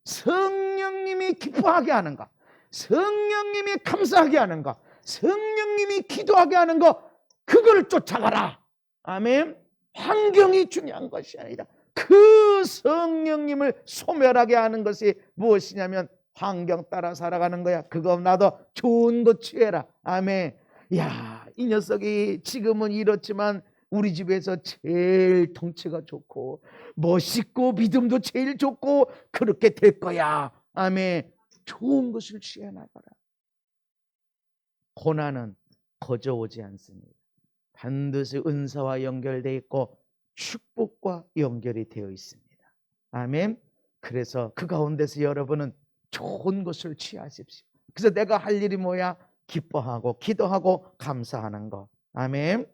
성령님이 기뻐하게 하는 거, 성령님이 감사하게 하는 거, 성령님이 기도하게 하는 거, 그걸 쫓아가라. 아멘. 환경이 중요한 것이 아니라 그 성령님을 소멸하게 하는 것이 무엇이냐면 환경 따라 살아가는 거야. 그거 나도 좋은 거 취해라. 아멘. 야, 이 녀석이 지금은 이렇지만 우리 집에서 제일 덩치가 좋고 멋있고 믿음도 제일 좋고 그렇게 될 거야. 아멘. 좋은 것을 취해 나가라. 고난은 거저 오지 않습니다. 반드시 은사와 연결되어 있고 축복과 연결이 되어 있습니다. 아멘. 그래서 그 가운데서 여러분은 좋은 것을 취하십시오. 그래서 내가 할 일이 뭐야? 기뻐하고 기도하고 감사하는 거. 아멘.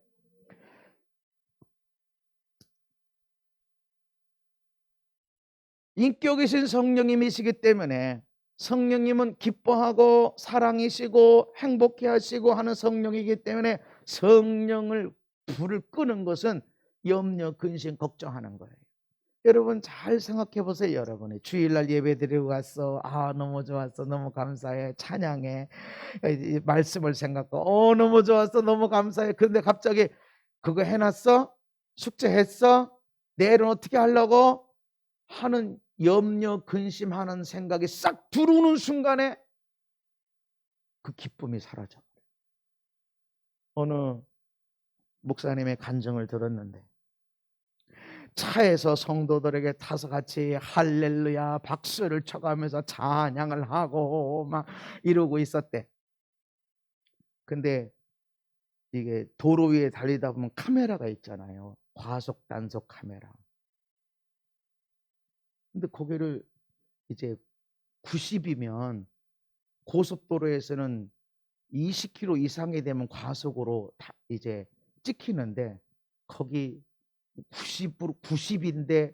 인격이신 성령님이시기 때문에 성령님은 기뻐하고 사랑이시고 행복해 하시고 하는 성령이기 때문에 성령을 불을 끄는 것은 염려, 근심, 걱정하는 거예요. 여러분 잘 생각해 보세요. 여러분이 주일날 예배 드리고 갔어. 너무 좋았어. 너무 감사해. 찬양해. 말씀을 생각하고 너무 좋았어. 너무 감사해. 그런데 갑자기 그거 해놨어? 숙제했어? 내일은 어떻게 하려고? 하는 염려, 근심하는 생각이 싹 들어오는 순간에 그 기쁨이 사라져. 어느 목사님의 간증을 들었는데 차에서 성도들에게 타서 같이 할렐루야 박수를 쳐가면서 찬양을 하고 막 이러고 있었대. 근데 이게 도로 위에 달리다 보면 카메라가 있잖아요. 과속 단속 카메라. 근데 거기를 이제 90이면 고속도로에서는 20km 이상이 되면 과속으로 이제 찍히는데 거기 90인데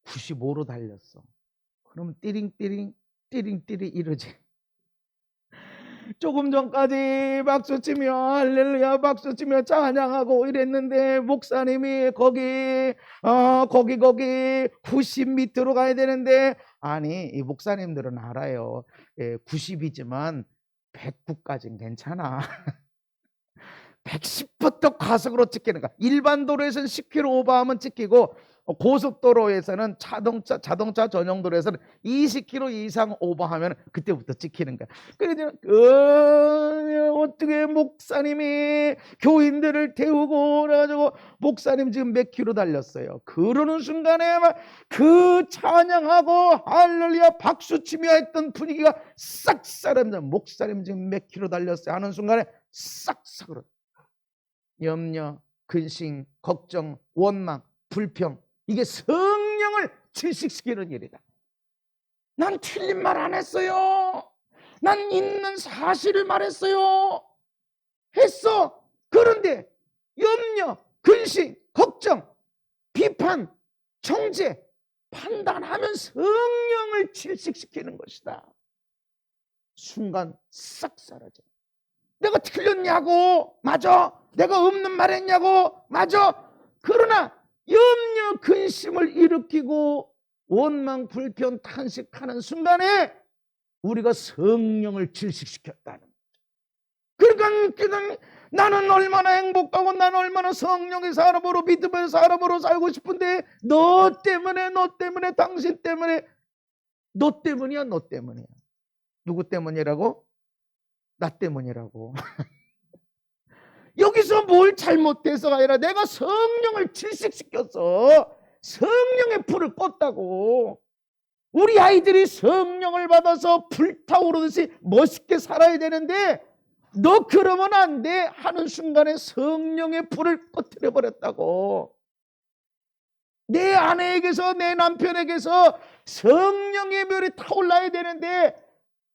95로 달렸어. 그럼 띠링띠링 띠링띠링 이러지. 조금 전까지 박수치며 할렐루야 박수치며 찬양하고 이랬는데 목사님이 거기 90 밑으로 가야 되는데 아니 이 목사님들은 알아요. 90이지만 109까지는 괜찮아. 110부터 과속으로 찍히는 거야. 일반 도로에서는 10km 오버하면 찍히고 고속도로에서는 자동차 전용 도로에서는 20km 이상 오버하면 그때부터 찍히는 거야. 그래서 어떻게 목사님이 교인들을 태우고 그래가지고 목사님 지금 몇 킬로 달렸어요. 그러는 순간에 막 그 찬양하고 할렐루야 박수치며 했던 분위기가 싹 사라져. 목사님 지금 몇 킬로 달렸어요 하는 순간에 싹 사그러. 염려, 근심, 걱정, 원망, 불평, 이게 성령을 질식시키는 일이다. 난 틀린 말 안 했어요. 난 있는 사실을 말했어요. 했어. 그런데 염려, 근심, 걱정, 비판, 정죄, 판단하면 성령을 질식시키는 것이다. 순간 싹 사라져. 내가 틀렸냐고? 맞아. 내가 없는 말 했냐고? 맞아. 그러나 염려, 근심을 일으키고 원망, 불평, 탄식하는 순간에 우리가 성령을 질식시켰다는 거죠. 그러니까 나는 얼마나 행복하고 나는 얼마나 성령의 사람으로 믿음의 사람으로 살고 싶은데 너 때문에 당신 때문에 너 때문이야. 누구 때문이라고? 나 때문이라고. 여기서 뭘 잘못해서가 아니라 내가 성령을 질식시켜서 성령의 불을 껐다고. 우리 아이들이 성령을 받아서 불타오르듯이 멋있게 살아야 되는데 너 그러면 안 돼 하는 순간에 성령의 불을 꺼뜨려 버렸다고. 내 아내에게서 내 남편에게서 성령의 별이 타올라야 되는데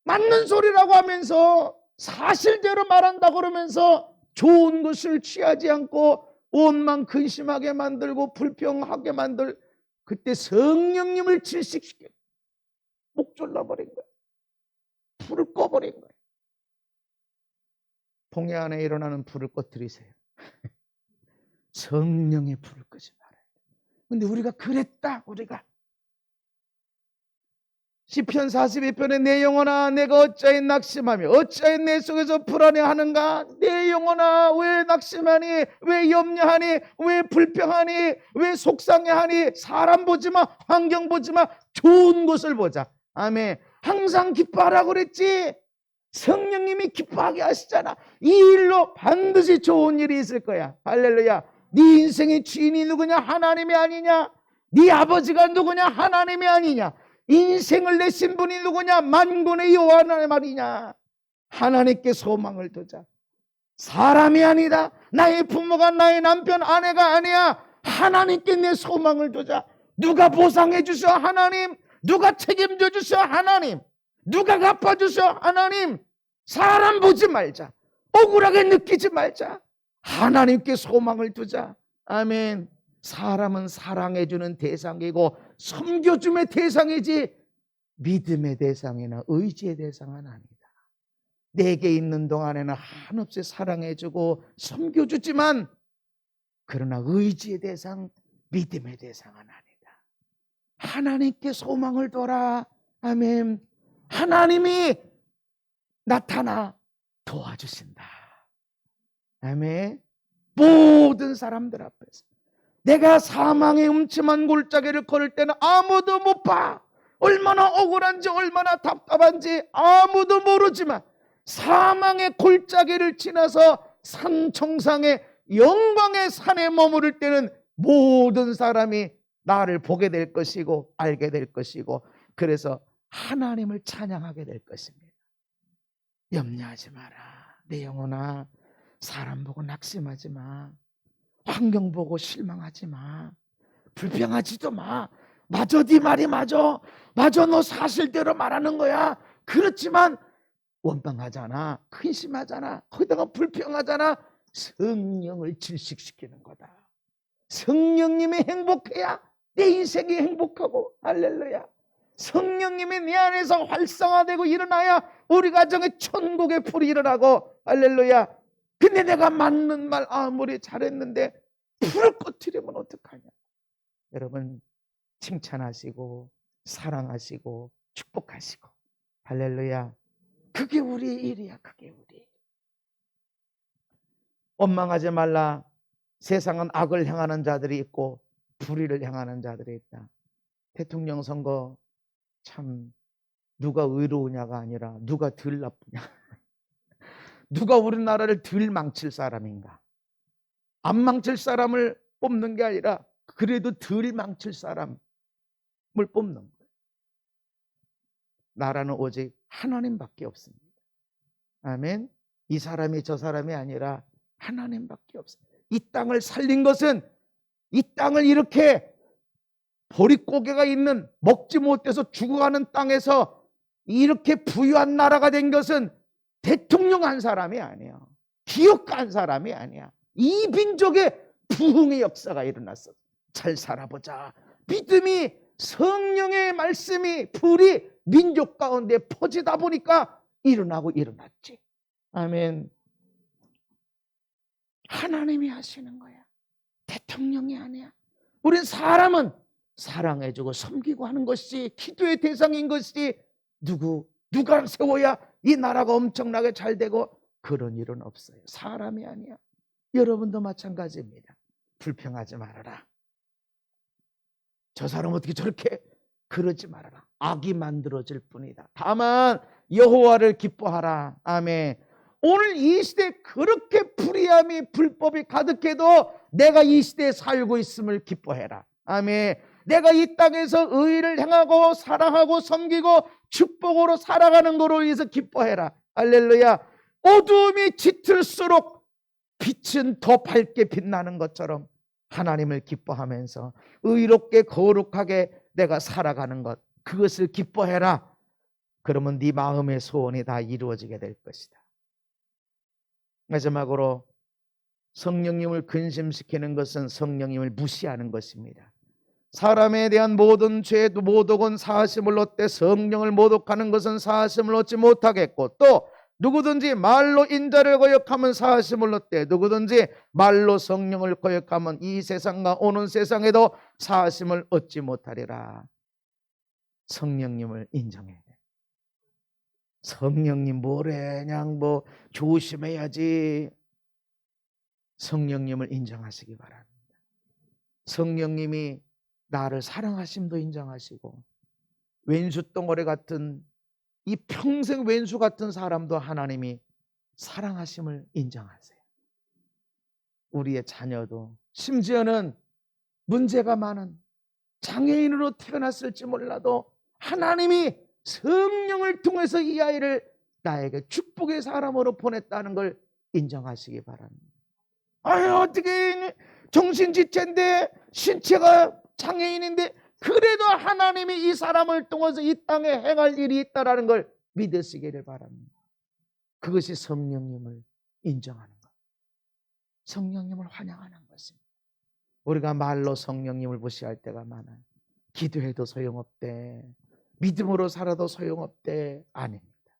맞는 소리라고 하면서 사실대로 말한다고 그러면서 좋은 것을 취하지 않고 원망 근심하게 만들고 불평하게 만들 그때 성령님을 질식시켜 목 졸라버린 거야. 불을 꺼버린 거야. 동해 안에 일어나는 불을 꺼뜨리세요. 성령의 불을 끄지 말아요. 근데 우리가 그랬다. 우리가 시편 42편에 내 영혼아 내가 어찌하여 낙심하며 어찌하여 내 속에서 불안해하는가. 내 영혼아 왜 낙심하니 왜 염려하니 왜 불평하니 왜 속상해하니. 사람 보지마 환경 보지마 좋은 것을 보자. 아멘. 항상 기뻐하라고 그랬지. 성령님이 기뻐하게 하시잖아. 이 일로 반드시 좋은 일이 있을 거야. 할렐루야. 네 인생의 주인이 누구냐? 하나님이 아니냐? 네 아버지가 누구냐? 하나님이 아니냐? 인생을 내신 분이 누구냐? 만군의 여호와 하나님 아니냐? 하나님께 소망을 두자. 사람이 아니다. 나의 부모가 나의 남편, 아내가 아니야. 하나님께 내 소망을 두자. 누가 보상해 주셔? 하나님. 누가 책임져 주셔? 하나님. 누가 갚아 주셔? 하나님. 사람 보지 말자. 억울하게 느끼지 말자. 하나님께 소망을 두자. 아멘. 사람은 사랑해 주는 대상이고 섬겨줌의 대상이지 믿음의 대상이나 의지의 대상은 아니다. 내게 있는 동안에는 한없이 사랑해주고 섬겨주지만 그러나 의지의 대상, 믿음의 대상은 아니다. 하나님께 소망을 둬라. 아멘. 하나님이 나타나 도와주신다. 아멘. 모든 사람들 앞에서 내가 사망의 음침한 골짜기를 걸을 때는 아무도 못 봐. 얼마나 억울한지 얼마나 답답한지 아무도 모르지만 사망의 골짜기를 지나서 산 정상의 영광의 산에 머무를 때는 모든 사람이 나를 보게 될 것이고 알게 될 것이고 그래서 하나님을 찬양하게 될 것입니다. 염려하지 마라. 내 영혼아, 사람 보고 낙심하지 마. 환경 보고 실망하지 마. 불평하지도 마. 맞아, 네 말이 맞아. 맞아, 너 사실대로 말하는 거야. 그렇지만 원망하잖아. 근심하잖아. 거기다가 불평하잖아. 성령을 질식시키는 거다. 성령님이 행복해야 내 인생이 행복하고 할렐루야. 성령님이 내 안에서 활성화되고 일어나야 우리 가정에 천국의 불이 일어나고 할렐루야. 근데 내가 맞는 말 아무리 잘했는데 불을 꺼뜨리면 어떡하냐. 여러분 칭찬하시고 사랑하시고 축복하시고 할렐루야. 그게 우리의 일이야. 그게 우리. 원망하지 말라. 세상은 악을 향하는 자들이 있고 불의를 향하는 자들이 있다. 대통령 선거 참 누가 의로우냐가 아니라 누가 덜 나쁘냐. 누가 우리나라를 덜 망칠 사람인가. 안 망칠 사람을 뽑는 게 아니라 그래도 덜 망칠 사람을 뽑는 거예요. 나라는 오직 하나님밖에 없습니다. 아멘. 이 사람이 저 사람이 아니라 하나님밖에 없어요. 이 땅을 살린 것은 이 땅을 이렇게 보릿고개가 있는 먹지 못해서 죽어가는 땅에서 이렇게 부유한 나라가 된 것은 대통령 한 사람이 아니야. 기업가 한 사람이 아니야. 이 민족의 부흥의 역사가 일어났어. 잘 살아보자. 믿음이 성령의 말씀이 불이 민족 가운데 퍼지다 보니까 일어나고 일어났지. 아멘. 하나님이 하시는 거야. 대통령이 아니야. 우린 사람은 사랑해주고 섬기고 하는 것이 기도의 대상인 것이 누가 세워야 이 나라가 엄청나게 잘 되고 그런 일은 없어요. 사람이 아니야. 여러분도 마찬가지입니다. 불평하지 말아라. 저 사람 어떻게 저렇게 그러지 말아라. 악이 만들어질 뿐이다. 다만 여호와를 기뻐하라. 아멘. 오늘 이 시대에 그렇게 불의함이 불법이 가득해도 내가 이 시대에 살고 있음을 기뻐해라. 아멘. 내가 이 땅에서 의를 행하고 사랑하고 섬기고 축복으로 살아가는 거로 인해서 기뻐해라. 할렐루야. 어두움이 짙을수록 빛은 더 밝게 빛나는 것처럼 하나님을 기뻐하면서 의롭게 거룩하게 내가 살아가는 것, 그것을 기뻐해라. 그러면 네 마음의 소원이 다 이루어지게 될 것이다. 마지막으로 성령님을 근심시키는 것은 성령님을 무시하는 것입니다. 사람에 대한 모든 죄, 모독은 사하심을 얻되 성령을 모독하는 것은 사하심을 얻지 못하겠고, 또 누구든지 말로 인자를 거역하면 사하심을 얻되 누구든지 말로 성령을 거역하면 이 세상과 오는 세상에도 사하심을 얻지 못하리라. 성령님을 인정해야 돼. 성령님 뭐래, 그냥 뭐 조심해야지. 성령님을 인정하시기 바랍니다. 성령님이 나를 사랑하심도 인정하시고 왼수 덩어리 같은 이 평생 왼수 같은 사람도 하나님이 사랑하심을 인정하세요. 우리의 자녀도 심지어는 문제가 많은 장애인으로 태어났을지 몰라도 하나님이 성령을 통해서 이 아이를 나에게 축복의 사람으로 보냈다는 걸 인정하시기 바랍니다. 아니 어떻게 정신지체인데 신체가 장애인인데 그래도 하나님이 이 사람을 통해서 이 땅에 행할 일이 있다라는 걸 믿으시기를 바랍니다. 그것이 성령님을 인정하는 것, 성령님을 환영하는 것입니다. 우리가 말로 성령님을 무시할 때가 많아요. 기도해도 소용없대, 믿음으로 살아도 소용없대. 아닙니다.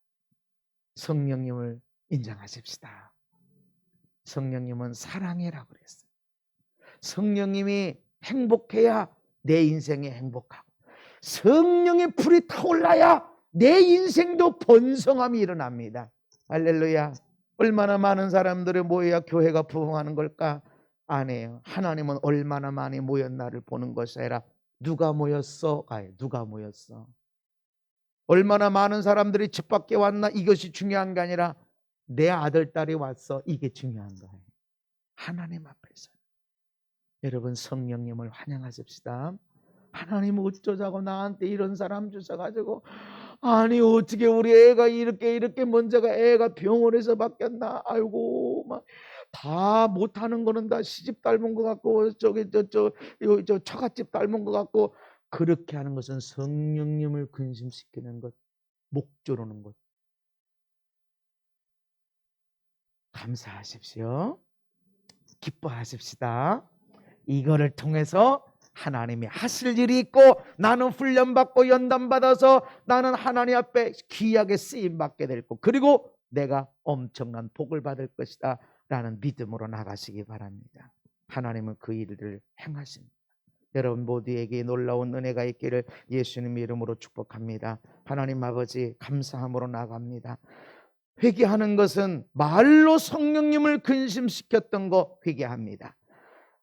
성령님을 인정하십시다. 성령님은 사랑이라고 그랬어요. 성령님이 행복해야 내 인생이 행복하고, 성령의 불이 타올라야 내 인생도 번성함이 일어납니다. 할렐루야. 얼마나 많은 사람들이 모여야 교회가 부흥하는 걸까? 아니에요. 하나님은 얼마나 많이 모였나를 보는 것이 아니라 누가 모였어? 누가 모였어? 얼마나 많은 사람들이 집 밖에 왔나? 이것이 중요한 게 아니라 내 아들, 딸이 왔어. 이게 중요한 거예요. 하나님 앞에서. 여러분 성령님을 환영하십시다. 하나님 어쩌자고 나한테 이런 사람 주셔가지고, 아니 어떻게 우리 애가 이렇게 문제가, 애가 병원에서 바뀌었나, 아이고 막 다 못하는 거는 다 시집 닮은 것 같고 저기 저 처갓집 닮은 것 같고, 그렇게 하는 것은 성령님을 근심시키는 것, 목 조르는 것. 감사하십시오. 기뻐하십시다. 이거를 통해서 하나님이 하실 일이 있고, 나는 훈련받고 연단받아서 나는 하나님 앞에 귀하게 쓰임받게 될 것, 그리고 내가 엄청난 복을 받을 것이다 라는 믿음으로 나가시기 바랍니다. 하나님은 그 일을 행하십니다. 여러분 모두에게 놀라운 은혜가 있기를 예수님 이름으로 축복합니다. 하나님 아버지 감사함으로 나갑니다. 회개하는 것은 말로 성령님을 근심시켰던 거 회개합니다.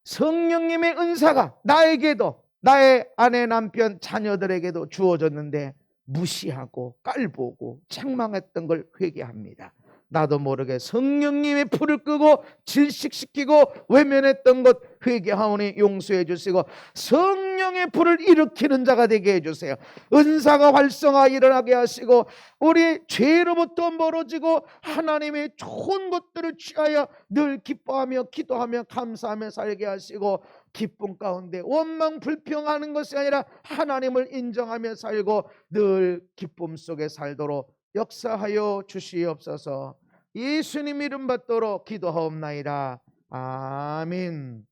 성령님의 은사가 나에게도, 나의 아내, 남편, 자녀들에게도 주어졌는데 무시하고 깔보고 책망했던 걸 회개합니다. 나도 모르게 성령님의 불을 끄고 질식시키고 외면했던 것 회개하오니 용서해 주시고, 성령의 불을 일으키는 자가 되게 해주세요. 은사가 활성화 일어나게 하시고, 우리 죄로부터 멀어지고 하나님의 좋은 것들을 취하여 늘 기뻐하며 기도하며 감사하며 살게 하시고, 기쁨 가운데 원망 불평하는 것이 아니라 하나님을 인정하며 살고 늘 기쁨 속에 살도록 역사하여 주시옵소서. 예수님 이름 받도록 기도하옵나이다. 아멘.